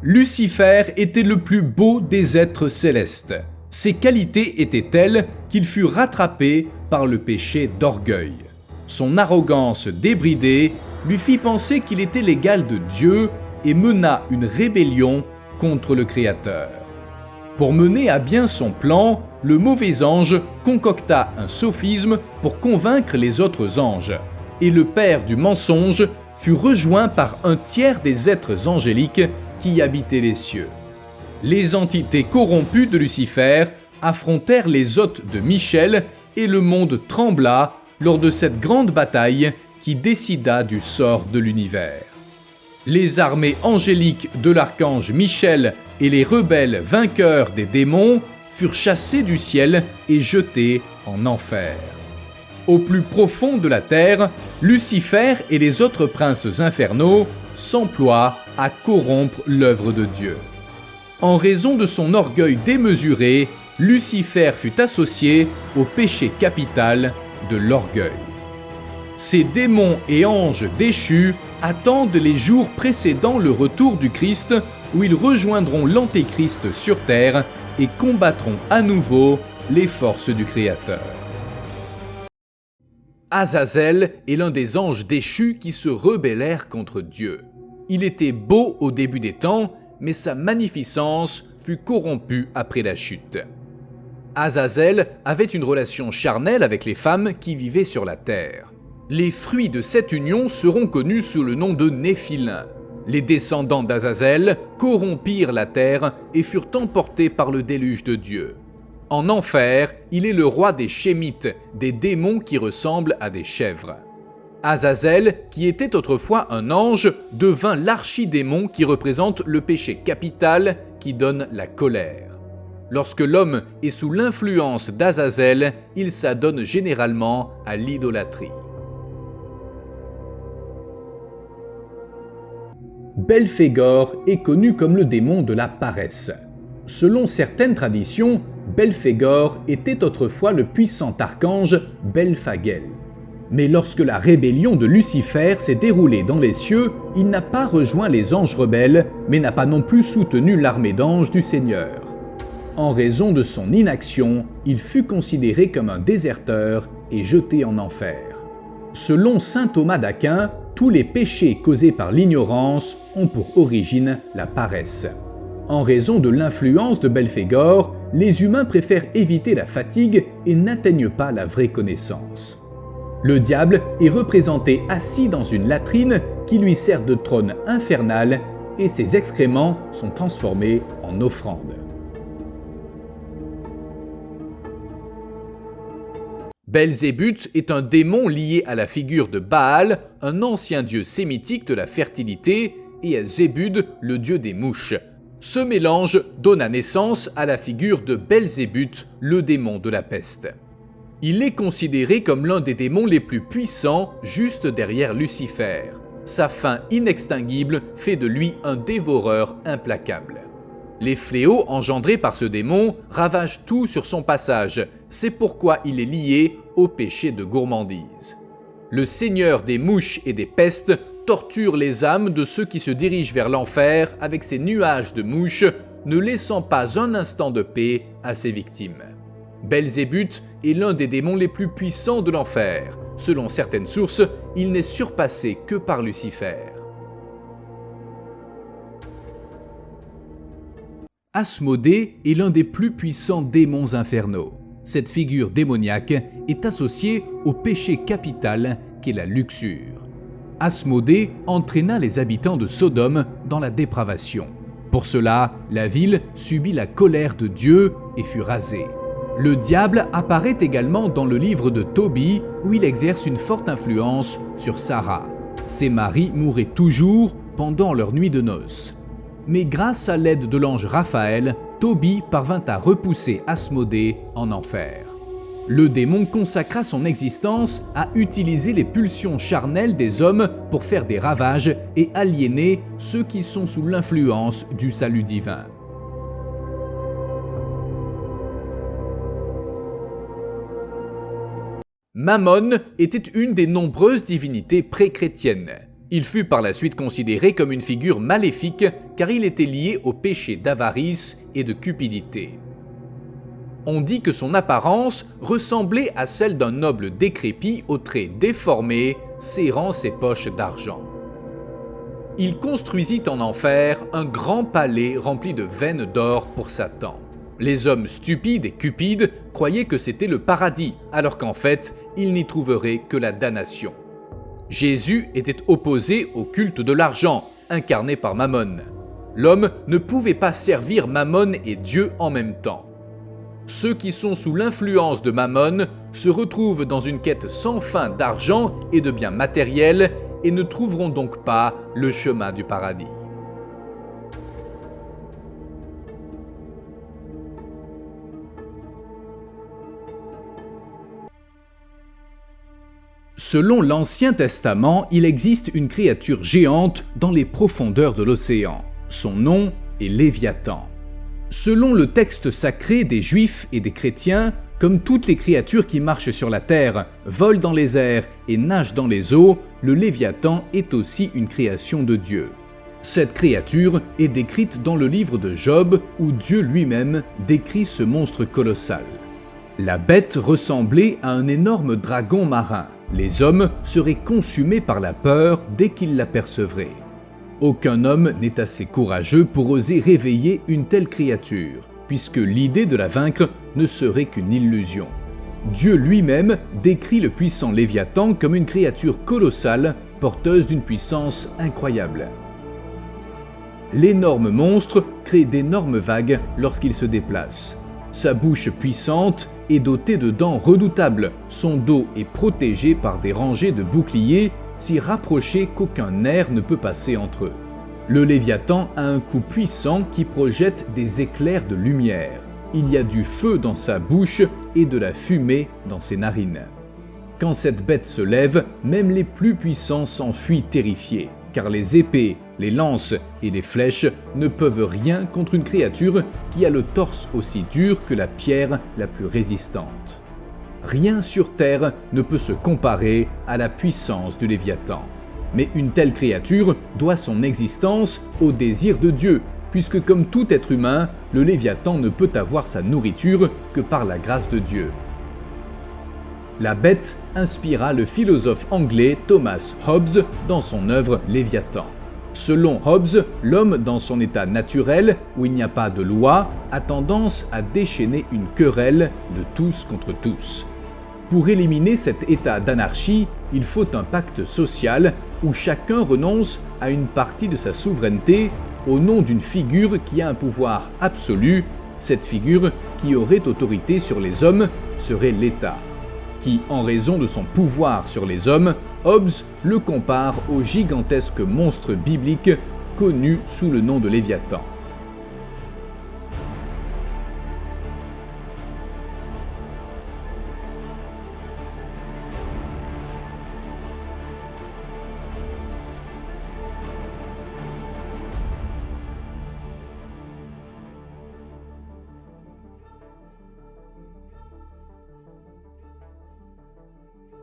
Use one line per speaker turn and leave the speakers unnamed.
Lucifer était le plus beau des êtres célestes. Ses qualités étaient telles qu'il fut rattrapé par le péché d'orgueil. Son arrogance débridée lui fit penser qu'il était l'égal de Dieu et mena une rébellion contre le Créateur. Pour mener à bien son plan, le mauvais ange concocta un sophisme pour convaincre les autres anges, et le père du mensonge fut rejoint par un tiers des êtres angéliques qui habitaient les cieux. Les entités corrompues de Lucifer affrontèrent les hôtes de Michel et le monde trembla lors de cette grande bataille qui décida du sort de l'univers. Les armées angéliques de l'archange Michel et les rebelles vainqueurs des démons furent chassés du ciel et jetés en enfer. Au plus profond de la terre, Lucifer et les autres princes infernaux s'emploient à corrompre l'œuvre de Dieu. En raison de son orgueil démesuré, Lucifer fut associé au péché capital de l'orgueil. Ces démons et anges déchus attendent les jours précédant le retour du Christ où ils rejoindront l'Antéchrist sur terre et combattront à nouveau les forces du Créateur. Azazel est l'un des anges déchus qui se rebellèrent contre Dieu. Il était beau au début des temps, mais sa magnificence fut corrompue après la chute. Azazel avait une relation charnelle avec les femmes qui vivaient sur la terre. Les fruits de cette union seront connus sous le nom de Néphilins. Les descendants d'Azazel corrompirent la terre et furent emportés par le déluge de Dieu. En enfer, il est le roi des Shémites, des démons qui ressemblent à des chèvres. Azazel, qui était autrefois un ange, devint l'archidémon qui représente le péché capital qui donne la colère. Lorsque l'homme est sous l'influence d'Azazel, il s'adonne généralement à l'idolâtrie. Belphégor est connu comme le démon de la paresse. Selon certaines traditions, Belphégor était autrefois le puissant archange Belphagel. Mais lorsque la rébellion de Lucifer s'est déroulée dans les cieux, il n'a pas rejoint les anges rebelles, mais n'a pas non plus soutenu l'armée d'anges du Seigneur. En raison de son inaction, il fut considéré comme un déserteur et jeté en enfer. Selon saint Thomas d'Aquin, tous les péchés causés par l'ignorance ont pour origine la paresse. En raison de l'influence de Belphégor, les humains préfèrent éviter la fatigue et n'atteignent pas la vraie connaissance. Le diable est représenté assis dans une latrine qui lui sert de trône infernal et ses excréments sont transformés en offrandes. Belzébuth est un démon lié à la figure de Baal, un ancien dieu sémitique de la fertilité, et à Zébud, le dieu des mouches. Ce mélange donna naissance à la figure de Belzébuth, le démon de la peste. Il est considéré comme l'un des démons les plus puissants, juste derrière Lucifer. Sa faim inextinguible fait de lui un dévoreur implacable. Les fléaux engendrés par ce démon ravagent tout sur son passage, c'est pourquoi il est lié au péché de gourmandise. Le seigneur des mouches et des pestes torture les âmes de ceux qui se dirigent vers l'enfer avec ses nuages de mouches, ne laissant pas un instant de paix à ses victimes. Belzébuth est l'un des démons les plus puissants de l'enfer. Selon certaines sources, il n'est surpassé que par Lucifer. Asmodée est l'un des plus puissants démons infernaux. Cette figure démoniaque est associée au péché capital qu'est la luxure. Asmodée entraîna les habitants de Sodome dans la dépravation. Pour cela, la ville subit la colère de Dieu et fut rasée. Le diable apparaît également dans le livre de Tobie où il exerce une forte influence sur Sarah. Ses maris mouraient toujours pendant leur nuit de noces. Mais grâce à l'aide de l'ange Raphaël, Tobie parvint à repousser Asmodée en enfer. Le démon consacra son existence à utiliser les pulsions charnelles des hommes pour faire des ravages et aliéner ceux qui sont sous l'influence du salut divin. Mammon était une des nombreuses divinités pré-chrétiennes. Il fut par la suite considéré comme une figure maléfique car il était lié au péché d'avarice et de cupidité. On dit que son apparence ressemblait à celle d'un noble décrépit aux traits déformés, serrant ses poches d'argent. Il construisit en enfer un grand palais rempli de veines d'or pour Satan. Les hommes stupides et cupides croyaient que c'était le paradis, alors qu'en fait, ils n'y trouveraient que la damnation. Jésus était opposé au culte de l'argent, incarné par Mammon. L'homme ne pouvait pas servir Mammon et Dieu en même temps. Ceux qui sont sous l'influence de Mammon se retrouvent dans une quête sans fin d'argent et de biens matériels et ne trouveront donc pas le chemin du paradis. Selon l'Ancien Testament, il existe une créature géante dans les profondeurs de l'océan. Son nom est Léviathan. Selon le texte sacré des Juifs et des chrétiens, comme toutes les créatures qui marchent sur la terre, volent dans les airs et nagent dans les eaux, le Léviathan est aussi une création de Dieu. Cette créature est décrite dans le livre de Job où Dieu lui-même décrit ce monstre colossal. La bête ressemblait à un énorme dragon marin. Les hommes seraient consumés par la peur dès qu'ils l'apercevraient. Aucun homme n'est assez courageux pour oser réveiller une telle créature, puisque l'idée de la vaincre ne serait qu'une illusion. Dieu lui-même décrit le puissant Léviathan comme une créature colossale, porteuse d'une puissance incroyable. L'énorme monstre crée d'énormes vagues lorsqu'il se déplace. Sa bouche puissante est dotée de dents redoutables, son dos est protégé par des rangées de boucliers si rapprochés qu'aucun nerf ne peut passer entre eux. Le Léviathan a un cou puissant qui projette des éclairs de lumière. Il y a du feu dans sa bouche et de la fumée dans ses narines. Quand cette bête se lève, même les plus puissants s'enfuient terrifiés, car les épées, les lances et les flèches ne peuvent rien contre une créature qui a le torse aussi dur que la pierre la plus résistante. Rien sur terre ne peut se comparer à la puissance du Léviathan. Mais une telle créature doit son existence au désir de Dieu, puisque comme tout être humain, le Léviathan ne peut avoir sa nourriture que par la grâce de Dieu. La bête inspira le philosophe anglais Thomas Hobbes dans son œuvre Léviathan. Selon Hobbes, l'homme dans son état naturel, où il n'y a pas de loi, a tendance à déchaîner une querelle de tous contre tous. Pour éliminer cet état d'anarchie, il faut un pacte social où chacun renonce à une partie de sa souveraineté au nom d'une figure qui a un pouvoir absolu. Cette figure qui aurait autorité sur les hommes serait l'État, qui, en raison de son pouvoir sur les hommes, Hobbes le compare au gigantesque monstre biblique connu sous le nom de Léviathan.